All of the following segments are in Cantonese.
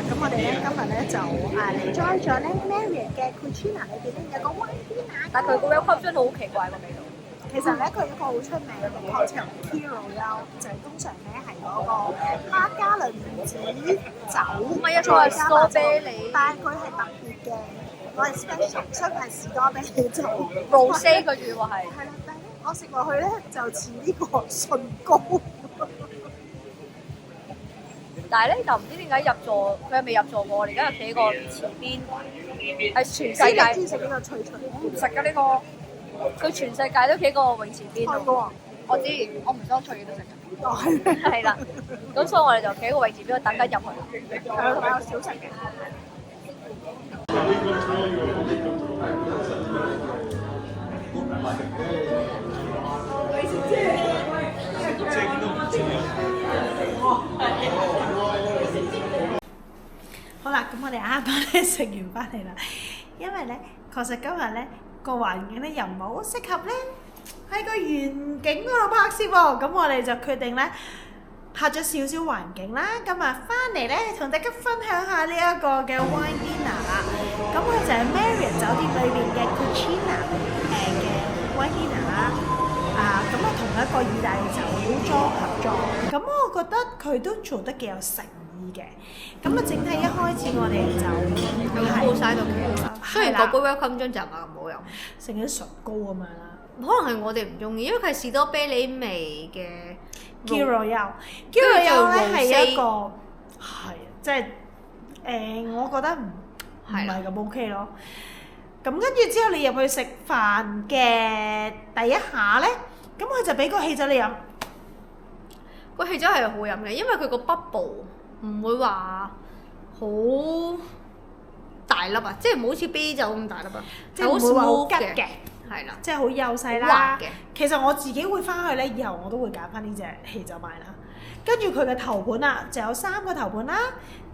咁我哋咧今日咧就嚟 join 咗咧 Marriott 嘅 Cucina 裏邊咧有個 wine dinner，但係佢個 welcome drink 好奇怪個味道。其實咧佢有一個好出名嘅 cocktail Hero 就係通常咧係嗰個黑加侖子酒，唔係啊，佢係士多啤梨，但係佢係特別嘅，我係 special，所以係士多啤梨酒。rosé 佢仲要話係。係啦，但係咧我食落去咧就似呢個唇膏。但係咧就唔知點解入座，佢係未入座過。我哋而家又企個前邊，係全世界中意食呢個脆脆唔食㗎呢個，佢全世界都企個泳池邊度。我知，我唔想脆嘢都食嘅。哦，係。係啦，咁所以我哋就企喺個泳池邊度等緊入去。係啊，同埋有小食嘅。好啦，咁我哋啱啱咧食完翻嚟啦，因為咧確實今日咧個環境咧又唔係好適合咧喺個園景嗰度拍攝喎，咁我哋就決定咧拍咗少少環境啦。今日翻嚟咧同大家分享下呢一個嘅 wine dinner 啦，咁佢就係 Marriott 酒店裏邊嘅 Cucina 嘅 wine dinner 啦。咁啊同一個意大利酒莊合作，咁我覺得佢都做得幾有誠意嘅。咁啊，整體一開始我哋就冇晒到企啦。雖然嗰杯 welcome drink 就唔係咁好飲，成啲唇膏咁樣啦。可能係我哋唔中意，因為佢係士多啤梨味嘅。Hero 咧係一個係即係我覺得唔係咁 OK 咯。咁跟住之後你入去食飯嘅第一下咧，咁佢就俾個汽酒你飲。個汽酒係好飲嘅，因為佢個 bubble 唔會話好大粒啊，即係唔好似啤酒咁大粒啊，即係唔會話好吉嘅，係啦，即係好幼細啦。滑嘅。其實我自己會翻去咧，以後我都會揀翻呢隻汽酒買啦。跟住佢嘅頭盤啦，就有3個頭盤啦，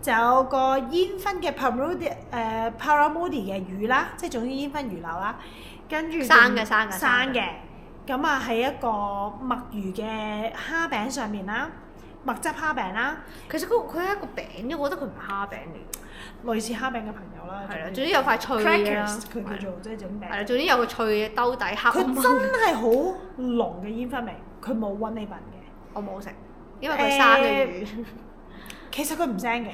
就有個煙燻嘅 Paramudi 嘅魚啦，即係總之煙燻魚柳啦。跟住生嘅，咁啊喺一個墨魚嘅蝦餅上面啦，墨汁蝦餅啦。其實佢係一個餅啫，我覺得佢唔係蝦餅嚟，類似蝦餅嘅朋友啦。係啦，總之有塊脆嘅啦，佢叫做即係整餅。係啦，總之有個脆嘅兜底黑。佢真係好濃嘅煙燻味，佢冇溫呢品嘅。我冇食，因為佢生嘅魚。其實佢唔腥嘅。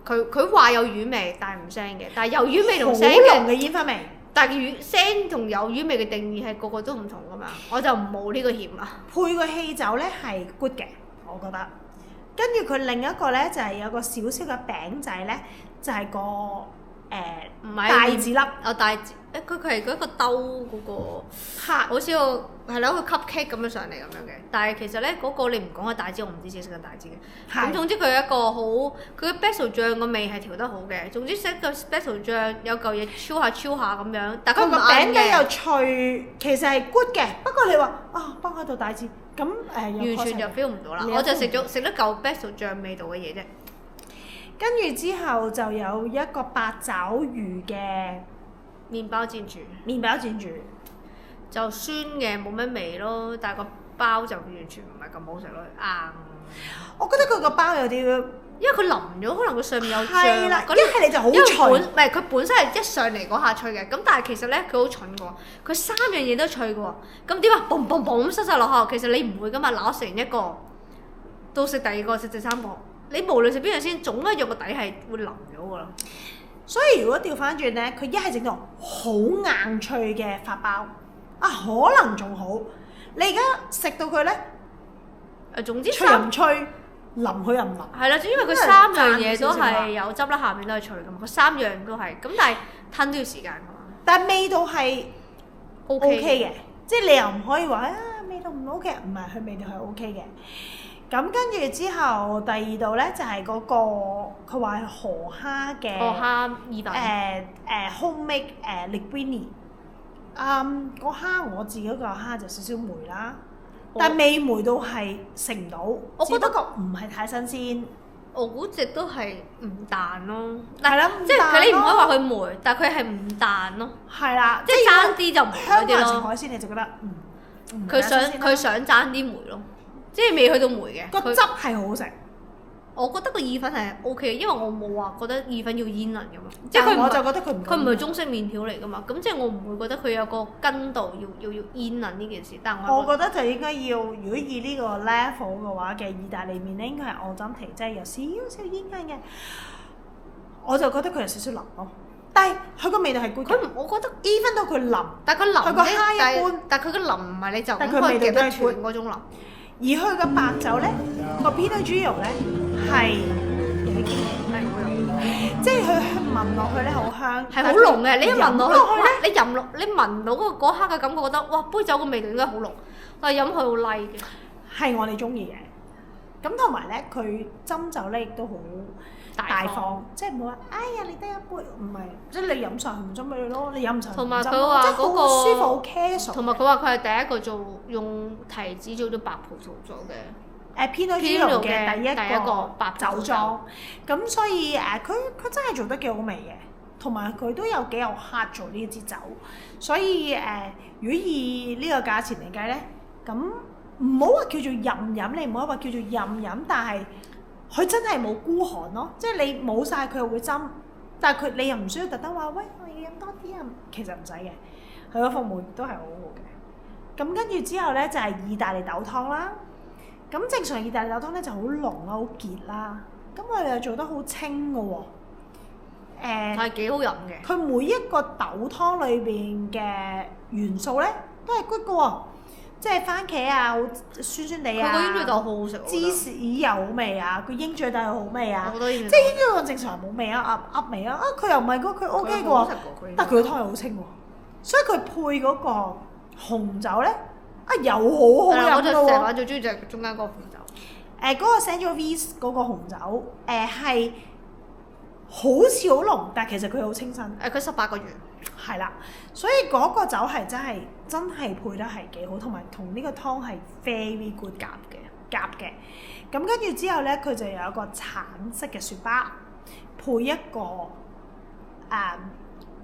佢話有魚味，但係唔腥嘅。但係有魚味同腥嘅。好濃嘅煙燻味。但係魚腥同有魚味嘅定義係個個都唔同噶嘛，我就冇呢個險啦。配個汽酒咧係 good 嘅，我覺得。跟住佢另一個咧就係有個少少嘅餅仔咧，就係個唔係帶子粒。帶子，佢係嗰個兜嗰個黑，好似個係咯，個 cupcake 咁樣上嚟咁樣嘅。但係其實咧嗰個你唔講個帶子，我唔知自己食緊帶子嘅。咁總之佢係一個好，佢嘅 basil 醬個味係調得好嘅。總之食個 basil 醬有嚿嘢超下咁樣，但係佢個餅底又脆，其實係 good 嘅。不過你話幫喺度帶子，咁完全就 feel 唔到啦。我就食得嚿 basil 醬味道嘅嘢啫。跟住之後就有一個八爪魚嘅麵包煎煮，就酸嘅冇乜味咯，但係個包就完全唔係咁好食咯，硬。我覺得佢個包有啲，因為佢淋咗，可能佢上面有醬。係啦，一係你就好脆。唔係佢本身係一上嚟嗰下脆嘅，咁但係其實咧佢好蠢嘅喎，佢3樣嘢都脆嘅喎，咁點啊？嘣嘣嘣咁塞晒落口，其實你唔會噶嘛，攞食完一個，到食第2個，食第3個。你無論食邊樣先，總係有個底係會淋咗噶啦。所以如果調翻轉咧，佢一係整到好硬脆嘅法包，可能仲好。你而家食到佢咧，總之脆又唔脆，淋佢又唔淋。係啦，因為佢3樣嘢都係有汁啦，下面都係脆噶嘛。佢3樣都係，咁但係吞都要時間噶嘛。但係味道係 OK 嘅，即係你又唔可以話味道唔 OK，唔係佢味道係 OK 嘅。咁跟住之後，第2道咧就係嗰個佢話係河蝦嘅意粉homemade linguine。個蝦我自己個蝦就少少霉啦，但係未霉到係食唔到。我覺得個唔係太新鮮。我估值都係唔彈咯。係啦，即係你唔可以話佢霉，但係佢係唔彈咯。係啦，即係爭啲就唔嗰啲咯。香海鮮你就覺得佢想爭啲霉咯。即係未去到霉嘅，個汁係好好食，我覺得個意粉係 O K 嘅，因為我冇話覺得意粉要煙韌㗎嘛，即係我就覺得佢唔係中式麵條嚟㗎嘛，咁即係我唔會覺得佢有個筋度要煙韌呢件事。但係我覺得就應該要，如果以呢個 level 嘅話嘅意大利麵咧，應該係昂浸皮，即係有少少煙韌嘅。我就覺得佢有少少腍咯，但係佢個味道係 good。我覺得 even 到佢腍，但係佢腍佢個蝦一般，但係佢個腍唔係你就但係佢味道都係斷嗰種腍。而佢嘅白酒咧，個 Pinot Grigio 咧係有啲堅嘅，係好濃，即係佢聞落去咧好香，係好濃嘅。你一聞落去咧，你聞到嗰刻嘅感覺，覺得哇杯酒個味道應該好濃，但係飲佢好 light 嘅，係我哋中意嘅。咁同埋咧，佢斟酒咧亦都好大方，即係唔好話，哎呀你得一杯，唔係，即係你飲晒唔斟俾你咯，你飲唔晒唔斟，同埋佢話嗰個舒服好 casual。同埋佢話佢係第一個用提子做咗白葡萄做嘅Pinot Grigio 嘅第一個白酒莊，咁所以佢真係做得幾好味嘅，同埋佢都有幾有 heart 做呢支酒，所以如果以呢個價錢嚟計咧，咁唔好話叫做任飲，你唔好話叫做任飲，但係佢真係冇孤寒咯，即係你冇晒佢又會斟，但係你又唔需要特登話喂我要飲多啲啊，其實唔使嘅，佢個服務都係好好嘅。咁跟住之後咧就係意大利豆湯啦。咁正常意大利豆湯咧就好濃啦，好結啦。咁我哋又做得好清嘅喎。係幾好飲嘅。佢每一個豆湯裏邊嘅元素咧都係 good 嘅喎，即係番茄啊，好酸酸地啊。佢個鷹嘴豆好好食。芝士又好味啊，佢鷹嘴豆又好味啊。即係鷹嘴豆正常冇味啊，噏味啊，佢又唔係佢 OK 嘅喎。但係佢個湯又好清喎，所以佢配嗰個紅酒咧。又好好飲嘅喎！我就成晚最中意就係中間嗰個紅酒。嗰個 Sangiovese 嗰個紅酒，係好似好濃，但係其實佢好清新。佢18個月。係啦，所以嗰個酒係真係配得係幾好，同埋同呢個湯係 very good 夾嘅。咁跟住之後咧，佢就有一個橙色嘅雪巴，配一個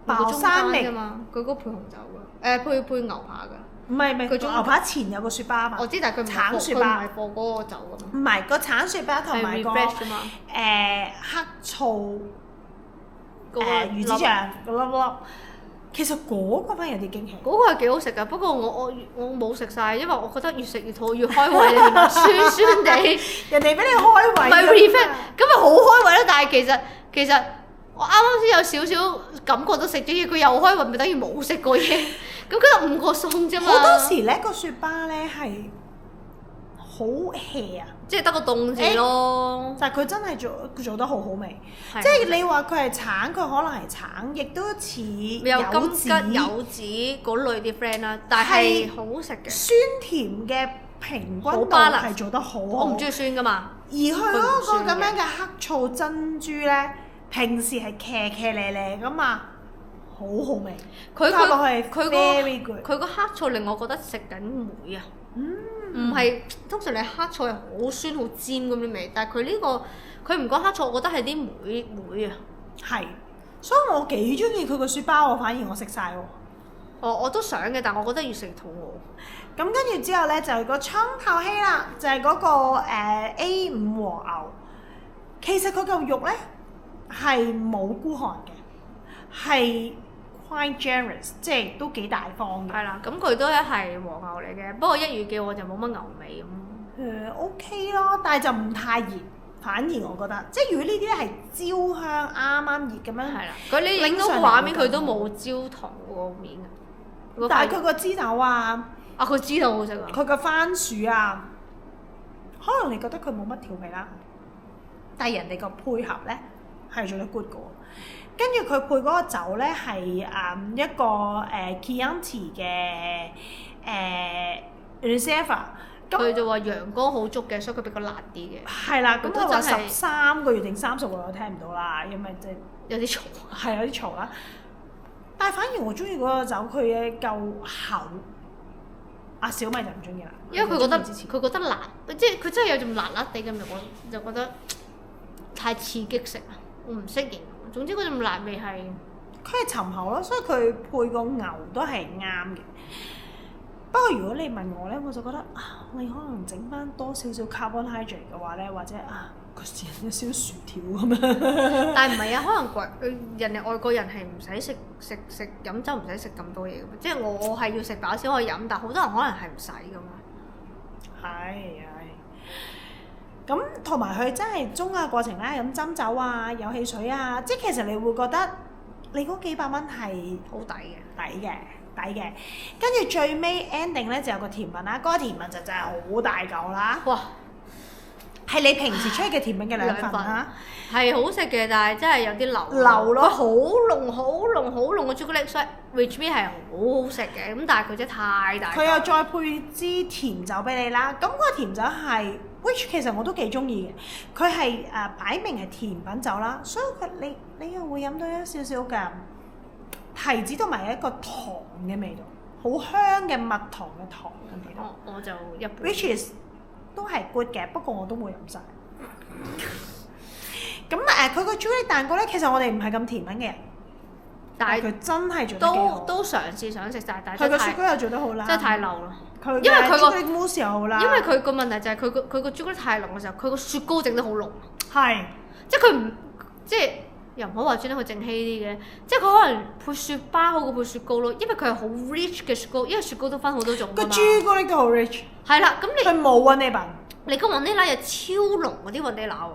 爆山味。佢嗰配紅酒㗎，配牛扒㗎。唔係，佢牛扒前有個雪巴啊嘛。我知，但係佢橙雪巴，唔係放嗰個酒㗎嘛。唔係個橙雪巴同埋個黑醋魚子醬個粒粒，其實嗰個反而有啲驚喜。嗰個係幾好食㗎，不過我冇食晒，因為我覺得越食越肚越開胃，酸酸地。人哋俾你開胃。唔係 refresh，咁咪好開胃咯！但係其實我啱啱先有少少感覺到食咗嘢，佢又開胃，咪等於冇食過嘢。咁佢得5個餸啫嘛。好多時咧個雪巴咧係好 hea 啊，即係得個凍字咯。但係佢真係做得好好味，即係你話佢係橙，佢可能係橙，亦都似有金桔、柚子嗰類啲 friend 啦，但係好食嘅。酸甜嘅平均度係做得好好。我唔中意酸噶嘛。而佢嗰個咁樣嘅黑醋珍珠咧，平時係騎咧咧噶嘛。好好味，佢個黑醋令我覺得食緊梅啊，唔係通常你黑醋係好酸好尖咁啲味，但係佢呢個佢唔講黑醋，我覺得係啲梅啊，係，所以我幾中意佢個雪包喎，反而我食晒喎。我都想嘅，但我覺得越食越肚餓。咁跟住之後咧就係個蒼頭希啦，就係嗰個A5和牛，其實佢嚿肉咧係冇孤寒嘅，係quite generous， 即係都幾大方嘅。係啦，咁佢都係和牛嚟嘅，不過一如既往就冇乜牛味咁。OK 咯，但係就唔太熱，反而我覺得，即係如果呢啲咧係焦香啱啱熱咁樣。係啦，佢你影到個畫面佢都冇焦糖個面嘅，但係佢個枝豆啊，佢枝豆好食啊，佢個番薯啊，可能你覺得佢冇乜調味啦，但係人哋個配合咧係做得 good 嘅喎。跟住佢配嗰個酒咧係一個Chianti 嘅Riserva，佢就話陽光好足嘅，所以佢比較辣啲嘅。係啦，咁佢話13個月定30個月我聽唔到啦，因為即係有啲嘈，係有啲嘈啦。但係反而我中意嗰個酒，佢嘅夠厚。阿小米就唔中意啦，因為佢覺得辣，即係佢真係有種辣辣地嘅味，我就覺得太刺激食啦，我唔識形容。總之嗰種辣味係，佢係沉厚咯，所以佢配個牛都係啱嘅。不過如果你問我咧，我就覺得你可能整翻多少少 carbohydrate 嘅話咧，或者個人有少少薯條咁樣。但係唔係啊？可能人哋外國人係唔使食飲酒唔使食咁多嘢嘅嘛，即係我係要食飽先可以飲，但係好多人可能係唔使噶嘛。係。咁同埋佢真係中嘅過程咧，飲針酒啊，有汽水啊，即係其實你會覺得你嗰幾百蚊係好抵嘅。抵嘅。跟住最尾 ending 咧就有個甜品啦，嗰個甜品就真係好大嚿啦。哇！係你平時出嘅甜品嘅兩份啦。係好食嘅，但係真係有啲流咯。佢好濃嘅朱古力水 which means 係好好食嘅，咁但係佢真係太大。佢又再配支甜酒俾你啦，咁嗰個甜酒係 which 其實我都幾中意嘅，佢係擺明係甜品酒啦，所以你又會飲到一少少嘅提子同埋一個糖嘅味道，好香嘅蜜糖嘅糖嘅味道。我就一般。which is 都係 good 嘅，不過我都冇飲晒。咁佢個朱古力蛋糕咧，其實我哋唔係咁甜品嘅人，但係佢真係做得幾好。都嘗試想食晒，但係佢個雪糕又做得好啦，真係太流啦。因為佢個朱古力 mousse 又好啦。因為佢個問題就係佢個朱古力太濃嘅時候，佢個雪糕整得好濃。係。即係佢唔即係又唔好話專登去整稀啲嘅，即係佢可能配雪巴好過配雪糕咯，因為佢係好 rich 嘅雪糕，因為雪糕都分好多種㗎嘛。個朱古力都好 rich。係啦，咁佢冇雲呢品。你個雲呢拿又超濃嗰啲雲呢拿喎。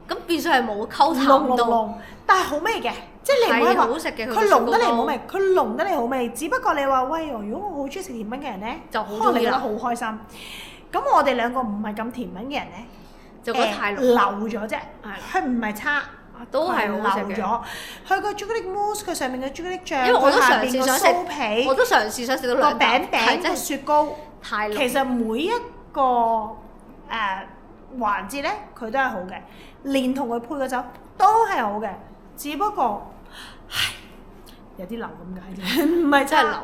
咁變相係冇溝淡到，但係好味嘅，即係你唔可以話好食嘅。佢濃得嚟好味，佢濃得嚟好味。只不過你話喂，如果我好中意食甜品嘅人咧，就好可能你覺得好開心。咁我哋兩個唔係咁甜品嘅人咧，就覺得太濃流咗啫。佢唔係差，都係好食嘅。咗。佢個朱古力 mousse，佢上面嘅朱古力醬，因為我都嘗試想食皮，我都嘗試想食到個餅個雪糕，太濃。其實每一個環節咧，佢都係好嘅。連同佢配嘅酒都係好嘅，只不過有啲流咁解啫，唔係真係流。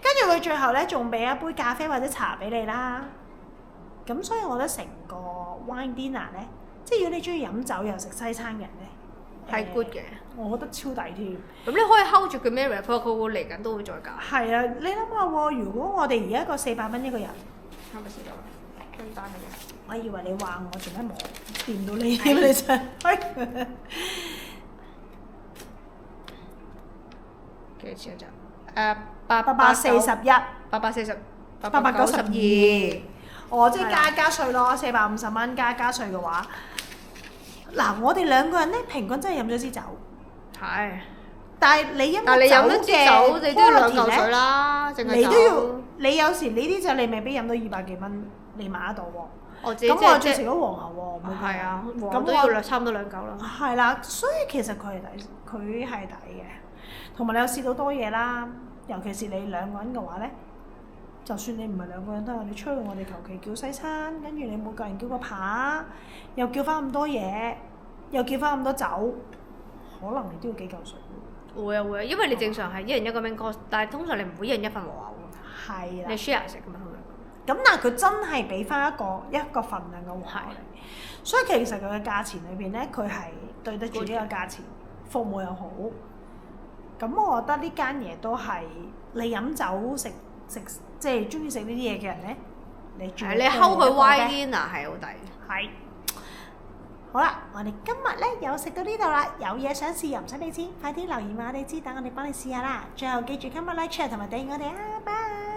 跟住佢最後咧，仲俾一杯咖啡或者茶俾你啦。咁所以我覺得成個 wine dinner 咧，即係如果你中意飲酒又食西餐嘅人咧，係 good 嘅。我覺得超抵添。咁你可以 hold 住佢 Mary，佢話佢會嚟緊都會再搞。係啊，你諗下喎，如果我哋而家一個400蚊一個人，係咪試到啦？張單嚟嘅。我以為你話我做咩冇掂到你添，你真係幾錢啫？841、840、892。哦，即係加稅咯，450蚊加稅嘅話，嗱，我哋兩個人咧平均真係飲咗支酒。係。但係你飲咗支酒，你都要2嚿水啦，淨係你都要，你有時呢啲酒你未必飲到200幾蚊，你買得到喎。咁我仲食咗黃牛喎，係啊，咁都要差唔多2嚿啦。係啦，所以其實佢係抵嘅，同埋你有試到多嘢啦。尤其是你兩個人嘅話咧，就算你唔係兩個人都係，你出去我哋求其叫西餐，跟住你每個人叫個扒，又叫翻咁多嘢，又叫翻咁多酒，可能你都要幾嚿水。會啊，因為你正常係一人一個 main course，但係通常你唔會一人一份和牛喎。係啦。你 share 食㗎嘛？咁但係佢真係俾翻一個份量嘅和牛嚟，所以其實佢嘅價錢裏邊咧，佢係對得住呢個價錢，服務又好。咁我覺得呢間嘢都係你飲酒食即係中意食呢啲嘢嘅人咧，你你睺佢 wine dinner 係好抵。係。好啦，我哋今日咧又食到呢度啦，有嘢想試又唔使俾錢，快啲留言話我哋知，等我哋幫你試下啦。最後記住今日 like share 同埋訂閱我哋啊，拜。